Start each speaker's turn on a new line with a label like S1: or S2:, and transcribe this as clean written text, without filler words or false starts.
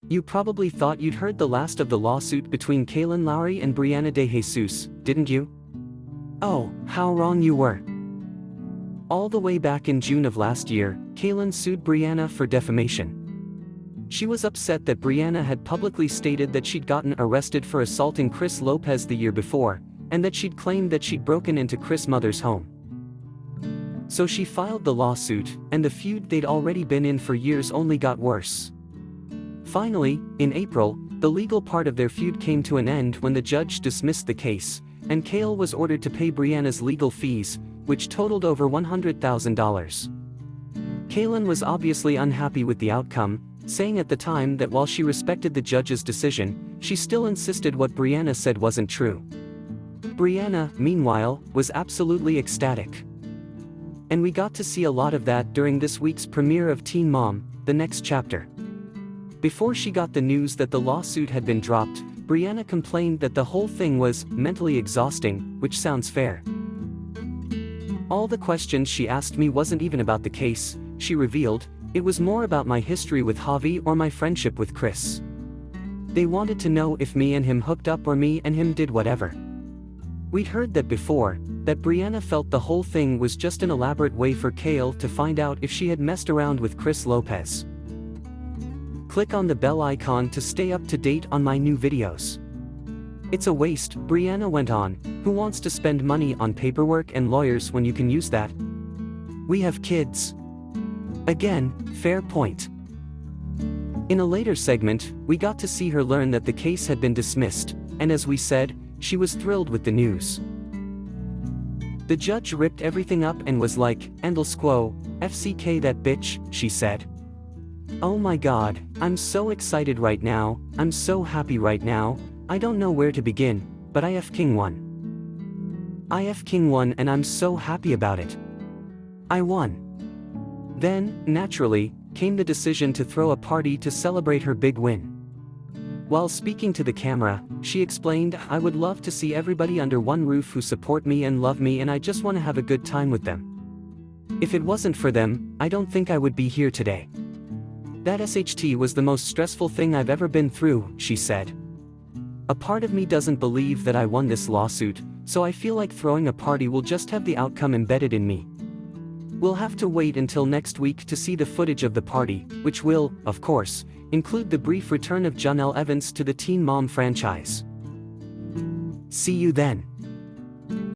S1: You probably thought you'd heard the last of the lawsuit between Kailyn Lowry and Briana DeJesus, didn't you? Oh, how wrong you were. All the way back in June of last year, Kailyn sued Briana for defamation. She was upset that Briana had publicly stated that she'd gotten arrested for assaulting Chris Lopez the year before, and that she'd claimed that she'd broken into Chris' mother's home. So she filed the lawsuit, and the feud they'd already been in for years only got worse. Finally, in April, the legal part of their feud came to an end when the judge dismissed the case, and Kail was ordered to pay Briana's legal fees, which totaled over $100,000. Kailyn was obviously unhappy with the outcome, saying at the time that while she respected the judge's decision, she still insisted what Briana said wasn't true. Briana, meanwhile, was absolutely ecstatic. And we got to see a lot of that during this week's premiere of Teen Mom, The Next Chapter. Before she got the news that the lawsuit had been dropped, Briana complained that the whole thing was mentally exhausting, which sounds fair. All the questions she asked me wasn't even about the case, she revealed. It was more about my history with Javi or my friendship with Chris. They wanted to know if me and him hooked up or me and him did whatever. We'd heard that before, that Briana felt the whole thing was just an elaborate way for Kail to find out if she had messed around with Chris Lopez. Click on the bell icon to stay up to date on my new videos. It's a waste, Briana went on. Who wants to spend money on paperwork and lawyers when you can use that? We have kids. Again, fair point. In a later segment, we got to see her learn that the case had been dismissed, and as we said, she was thrilled with the news. The judge ripped everything up and was like, "Endless quo, FCK that bitch," she said. Oh my god, I'm so excited right now, I'm so happy right now, I don't know where to begin, but I F-King won. I F-King won and I'm so happy about it. I won. Then, naturally, came the decision to throw a party to celebrate her big win. While speaking to the camera, she explained, "I would love to see everybody under one roof who support me and love me, and I just want to have a good time with them. If it wasn't for them, I don't think I would be here today. That SHT was the most stressful thing I've ever been through," she said. "A part of me doesn't believe that I won this lawsuit, so I feel like throwing a party will just have the outcome embedded in me. We'll have to wait until next week to see the footage of the party, which will, of course, include the brief return of Jonelle Evans to the Teen Mom franchise. See you then."